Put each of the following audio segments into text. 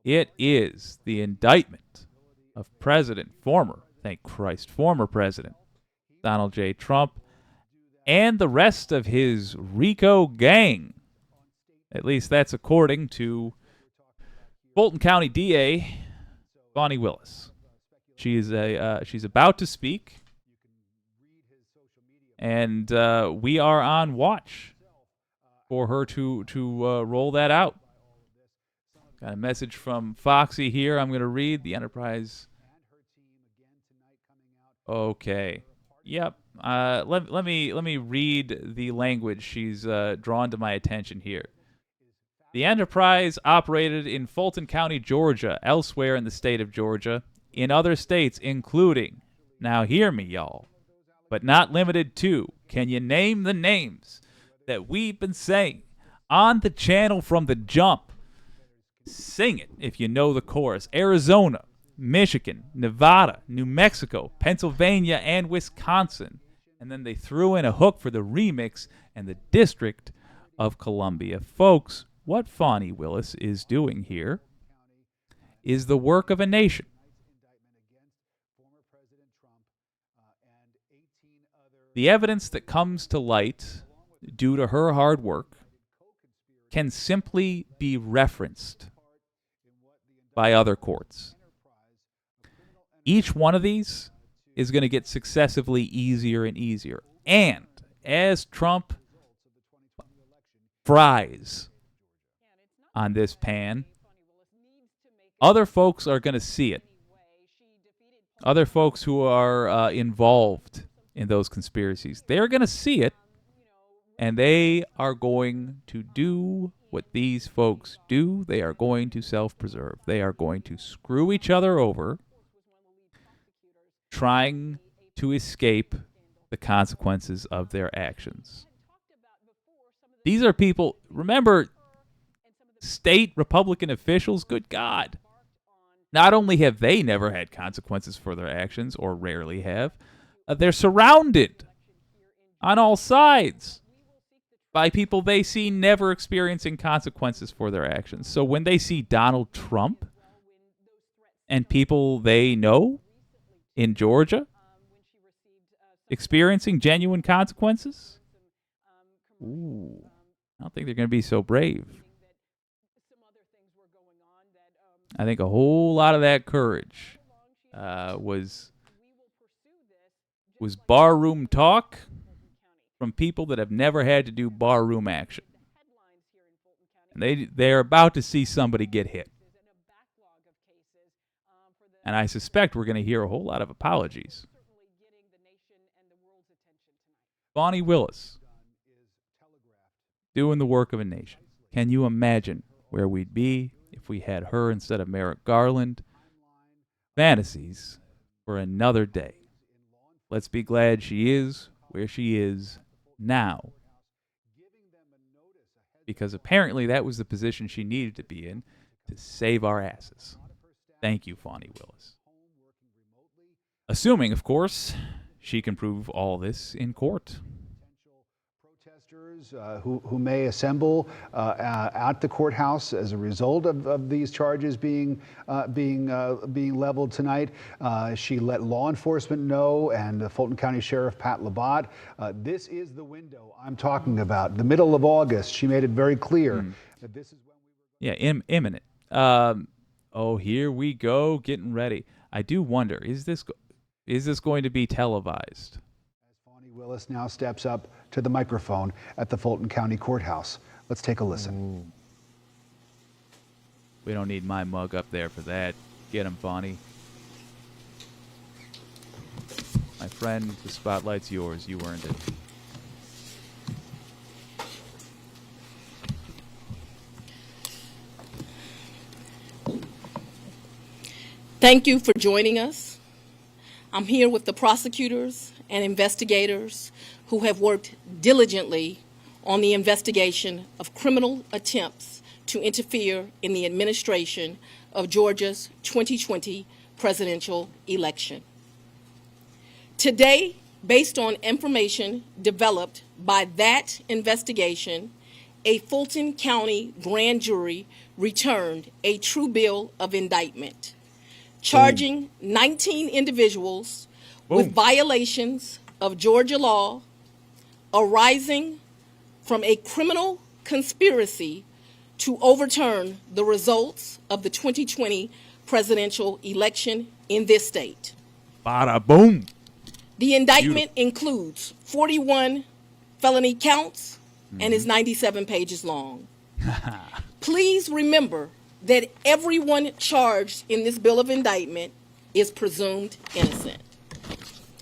It is the indictment of former President Donald J. Trump and the rest of his RICO gang. At least that's according to Fulton County DA Bonnie Willis. She's about to speak, and we are on watch for her to roll that out. Got a message from Foxy here. I'm going to read the Enterprise. Okay. Yep. Let me read the language she's drawn to my attention here. The Enterprise operated in Fulton County, Georgia, elsewhere in the state of Georgia, in other states, including, now hear me, y'all, but not limited to, can you name the names that we've been saying on the channel from the jump? Sing it if you know the chorus. Arizona, Michigan, Nevada, New Mexico, Pennsylvania, and Wisconsin. And then they threw in a hook for the remix and the District of Columbia. Folks, what Bonnie Willis is doing here is the work of a nation. The evidence that comes to light due to her hard work can simply be referenced by other courts. Each one of these is going to get successively easier and easier. And as Trump fries on this pan, other folks are going to see it. Other folks who are involved in those conspiracies, they're going to see it, and they are going to do what these folks do. They are going to self-preserve. They are going to screw each other over, trying to escape the consequences of their actions. These are people, remember, state Republican officials, good God. Not only have they never had consequences for their actions, or rarely have, they're surrounded on all sides by people they see never experiencing consequences for their actions. So when they see Donald Trump and people they know in Georgia experiencing genuine consequences, I don't think they're going to be so brave. I think a whole lot of that courage was barroom talk from people that have never had to do barroom action. And they're about to see somebody get hit. And I suspect we're going to hear a whole lot of apologies. Bonnie Willis, doing the work of a nation. Can you imagine where we'd be if we had her instead of Merrick Garland? Fantasies for another day. Let's be glad she is where she is now. Because apparently that was the position she needed to be in to save our asses. Thank you, Bonnie Willis. Assuming, of course, she can prove all this in court. Who may assemble at the courthouse as a result of these charges being leveled tonight. She let law enforcement know, and the Fulton County Sheriff Pat Labat. This is the window I'm talking about. The middle of August. She made it very clear that this is when we were. Imminent. Here we go, getting ready. I do wonder, is this going to be televised? Willis now steps up to the microphone at the Fulton County Courthouse. Let's take a listen. Ooh. We don't need my mug up there for that. Get him, Bonnie. My friend, the spotlight's yours. You earned it. Thank you for joining us. I'm here with the prosecutors and investigators who have worked diligently on the investigation of criminal attempts to interfere in the administration of Georgia's 2020 presidential election. Today, based on information developed by that investigation a Fulton County grand jury returned a true bill of indictment, charging 19 individuals with violations of Georgia law arising from a criminal conspiracy to overturn the results of the 2020 presidential election in this state. Bada boom. The indictment includes 41 felony counts and is 97 pages long. Please remember that everyone charged in this bill of indictment is presumed innocent.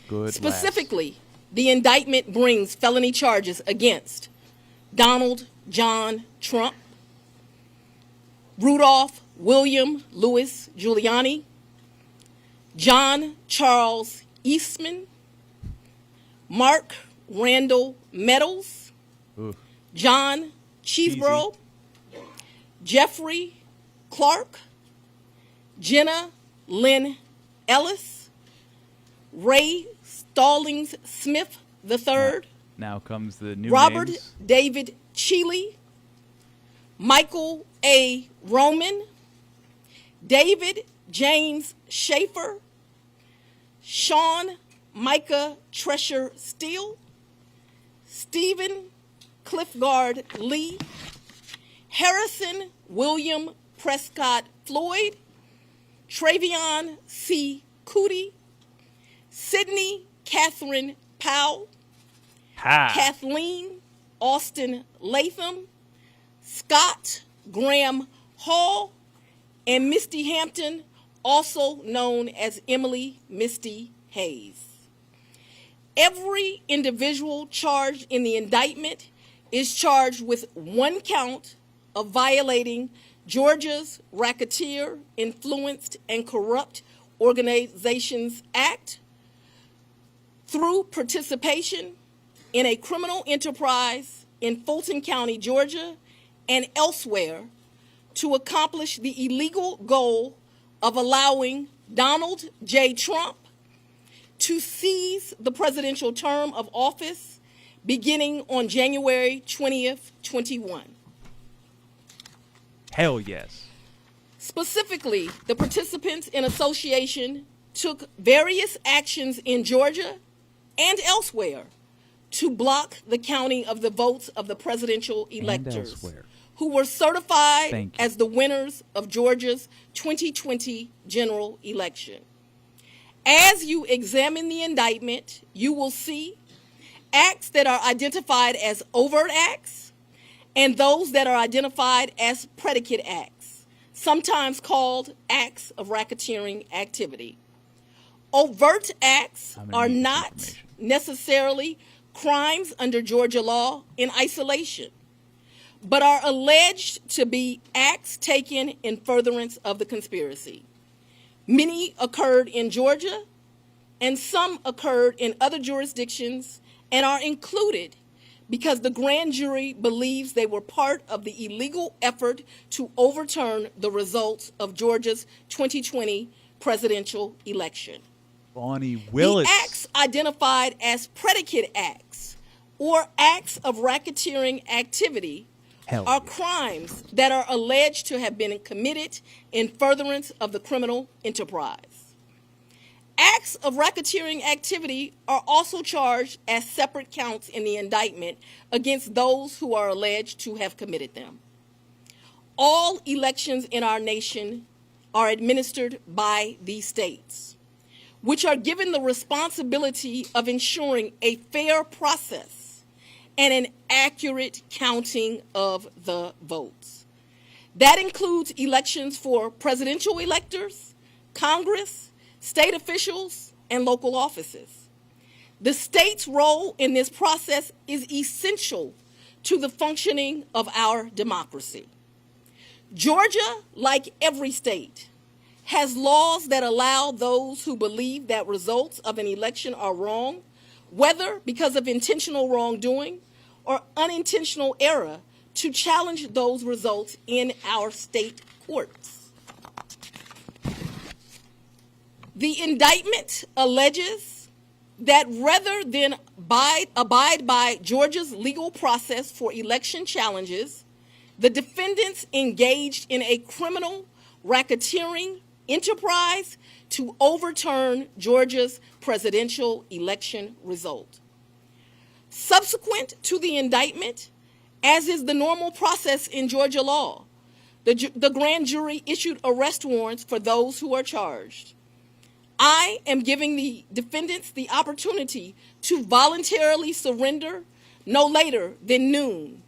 Good. Specifically, the indictment brings felony charges against Donald John Trump, Rudolph William Louis Giuliani, John Charles Eastman, Mark Randall Meadows, John Cheeseborough, Jeffrey Clark, Jenna Lynn Ellis, Ray Stallings Smith III, Now comes the new Robert names. David Cheeley, Michael A. Roman, David James Schaefer, Sean Micah Tresher Steele, Stephen Cliffgard Lee, Harrison William Prescott Floyd, Travion C. Cootie, Sydney Catherine Powell, Kathleen Austin Latham, Scott Graham Hall, and Misty Hampton, also known as Emily Misty Hayes. Every individual charged in the indictment is charged with one count of violating Georgia's Racketeer, Influenced, and Corrupt Organizations Act through participation in a criminal enterprise in Fulton County, Georgia, and elsewhere to accomplish the illegal goal of allowing Donald J. Trump to seize the presidential term of office beginning on January 20th, 21. Hell yes. Specifically, the participants in association took various actions in Georgia and elsewhere to block the counting of the votes of the presidential electors who were certified as the winners of Georgia's 2020 general election. As you examine the indictment, you will see acts that are identified as overt acts and those that are identified as predicate acts, sometimes called acts of racketeering activity. Overt acts are not necessarily crimes under Georgia law in isolation, but are alleged to be acts taken in furtherance of the conspiracy. Many occurred in Georgia, and some occurred in other jurisdictions and are included because the grand jury believes they were part of the illegal effort to overturn the results of Georgia's 2020 presidential election. Bonnie Willis. The acts identified as predicate acts or acts of racketeering activity are crimes that are alleged to have been committed in furtherance of the criminal enterprise. Acts of racketeering activity are also charged as separate counts in the indictment against those who are alleged to have committed them. All elections in our nation are administered by these states, which are given the responsibility of ensuring a fair process and an accurate counting of the votes. That includes elections for presidential electors, Congress, state officials, and local offices. The state's role in this process is essential to the functioning of our democracy. Georgia, like every state, has laws that allow those who believe that results of an election are wrong, whether because of intentional wrongdoing or unintentional error, to challenge those results in our state courts. The indictment alleges that rather than abide by Georgia's legal process for election challenges, the defendants engaged in a criminal racketeering enterprise to overturn Georgia's presidential election result. Subsequent to the indictment, as is the normal process in Georgia law, the grand jury issued arrest warrants for those who are charged. I am giving the defendants the opportunity to voluntarily surrender no later than noon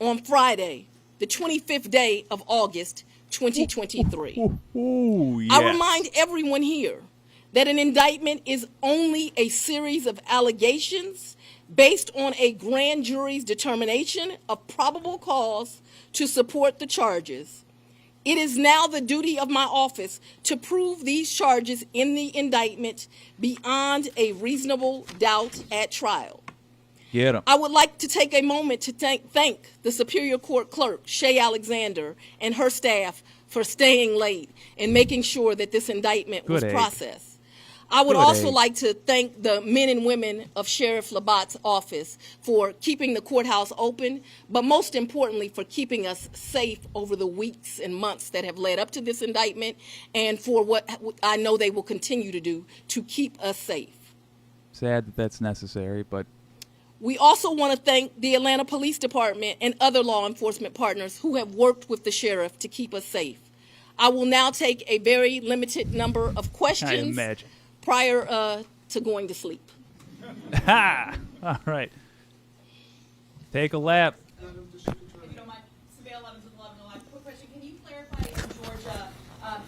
on Friday, the 25th day of August, 2023. Ooh, yes. I remind everyone here that an indictment is only a series of allegations based on a grand jury's determination of probable cause to support the charges. It is now the duty of my office to prove these charges in the indictment beyond a reasonable doubt at trial. Get 'em. I would like to take a moment to thank the Superior Court Clerk, Shay Alexander, and her staff for staying late and making sure that this indictment was Good egg. processed. I would Good also egg. like to thank the men and women of Sheriff Labatt's office for keeping the courthouse open, but most importantly for keeping us safe over the weeks and months that have led up to this indictment, and for what I know they will continue to do to keep us safe. Sad that that's necessary, but We also want to thank the Atlanta Police Department and other law enforcement partners who have worked with the sheriff to keep us safe. I will now take a very limited number of I questions imagine. prior to going to sleep. Ha! All right. Take a lap. If you don't mind, Surveil 11 to 11 alive. Quick question: can you clarify in Georgia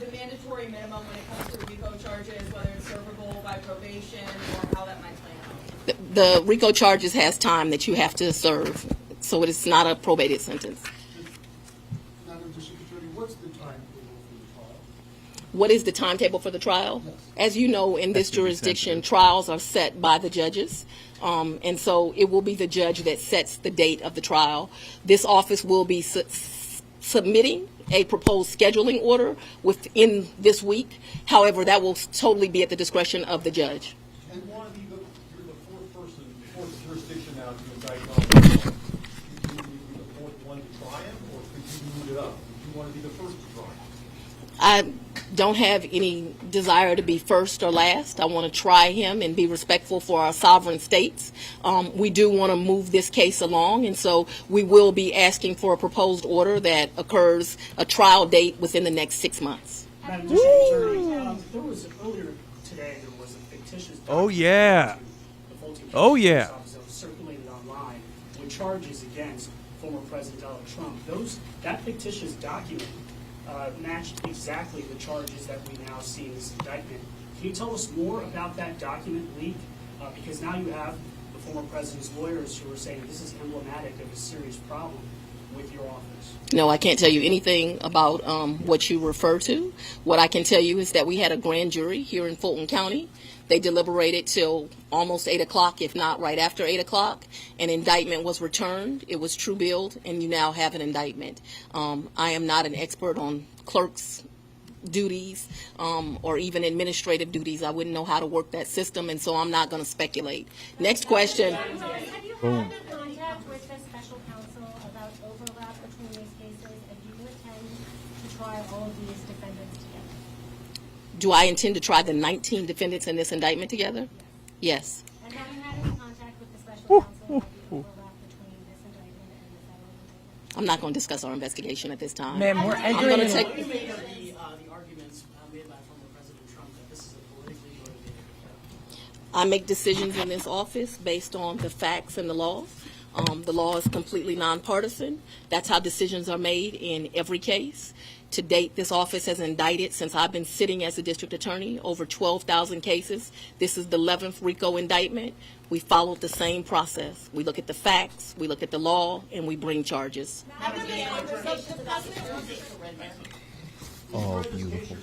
the mandatory minimum when it comes to RICO charges, whether it's servable by probation or how that might play out? The RICO charges has time that you have to serve, so it is not a probated sentence. Madam District Attorney, what's the timetable for the trial? What is the timetable for the trial? Yes. As you know, in this That's gonna be jurisdiction, sensitive. trials are set by the judges. And so it will be the judge that sets the date of the trial. This office will be submitting a proposed scheduling order within this week. However, that will totally be at the discretion of the judge. And you're the fourth person, fourth jurisdiction now to indict on this. Could you be the fourth one to try him, or could you move it up? Would you want to be the first to try him? I don't have any desire to be first or last. I want to try him and be respectful for our sovereign states. We do want to move this case along, and so we will be asking for a proposed order that occurs a trial date within the next 6 months. Madam District Attorney, there was earlier today, there was a fictitious Oh, document yeah. to the Fulton County Oh, yeah. Sheriff's Office that was circulated online with charges against former President Donald Trump. That fictitious document matched exactly the charges that we now see in this indictment. Can you tell us more about that document leak? Because now you have the former president's lawyers who are saying this is emblematic of a serious problem with your office. No, I can't tell you anything about what you refer to. What I can tell you is that we had a grand jury here in Fulton County. They deliberated till almost 8 o'clock, if not right after 8 o'clock. An indictment was returned. It was true billed, and you now have an indictment. I am not an expert on clerks' duties or even administrative duties. I wouldn't know how to work that system, and so I'm not going to speculate. Next question. Have you had any contact with the special counsel about overlap between these cases, and do you intend to try all of these defendants together? Do I intend to try the 19 defendants in this indictment together? Yes. And have you had any contact with the special counsel about the overlap between this indictment and the federal indictment? I'm not going to discuss our investigation at this time. Ma'am, we're I'm entering going in. to take. The arguments made by former President Trump that this is a politically motivated affair. I make decisions in this office based on the facts and the law. The law is completely nonpartisan. That's how decisions are made in every case. To date, this office has indicted, since I've been sitting as a district attorney, over 12,000 cases. This is the 11th RICO indictment. We followed the same process. We look at the facts, we look at the law, and we bring charges. Oh, beautiful.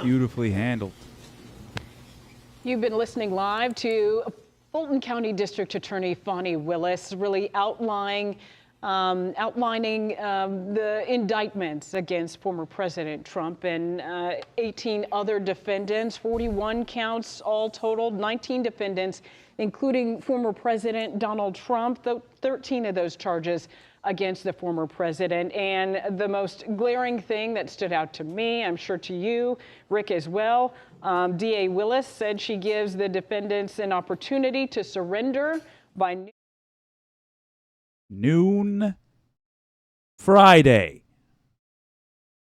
Beautifully handled. You've been listening live to Fulton County District Attorney Fani Willis really outlining outlining the indictments against former President Trump and 18 other defendants, 41 counts all totaled, 19 defendants, including former President Donald Trump, 13 of those charges against the former president. And the most glaring thing that stood out to me, I'm sure to you, Rick, as well, DA Willis said she gives the defendants an opportunity to surrender by noon Friday.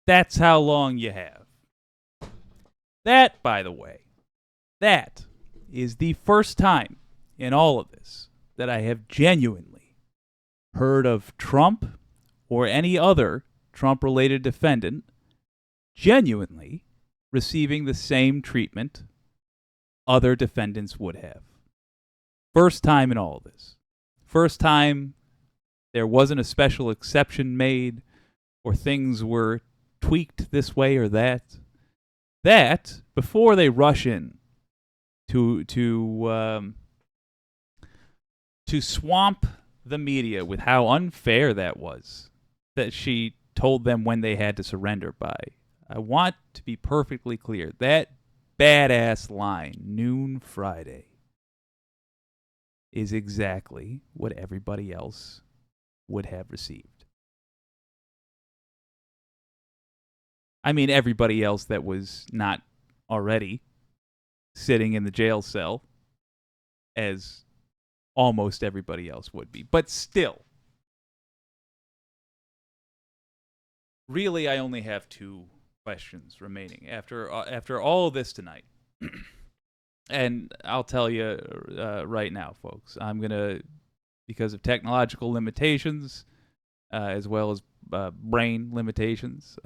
That's how long you have. That, by the way, that is the first time in all of this that I have genuinely heard of Trump or any other Trump-related defendant genuinely receiving the same treatment other defendants would have. First time in all of this. First time there wasn't a special exception made or things were tweaked this way or that. That, before they rush in to swamp the media with how unfair that was, that she told them when they had to surrender by. I want to be perfectly clear. That badass line, noon Friday, is exactly what everybody else would have received. I mean, everybody else that was not already sitting in the jail cell, as almost everybody else would be. But still, really, I only have two questions remaining after all of this tonight. And I'll tell you right now, folks, I'm going to, because of technological limitations, as well as brain limitations,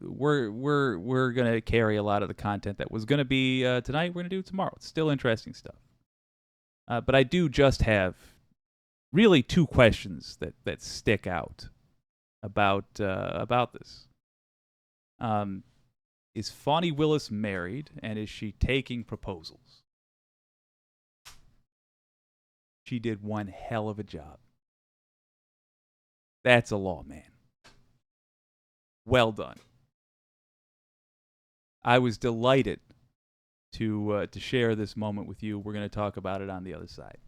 we're going to carry a lot of the content that was going to be tonight. We're going to do tomorrow. It's still interesting stuff. But I do just have really two questions that stick out about this. Is Fani Willis married, and is she taking proposals? She did one hell of a job. That's a lawman. Well done. I was delighted to share this moment with you. We're going to talk about it on the other side.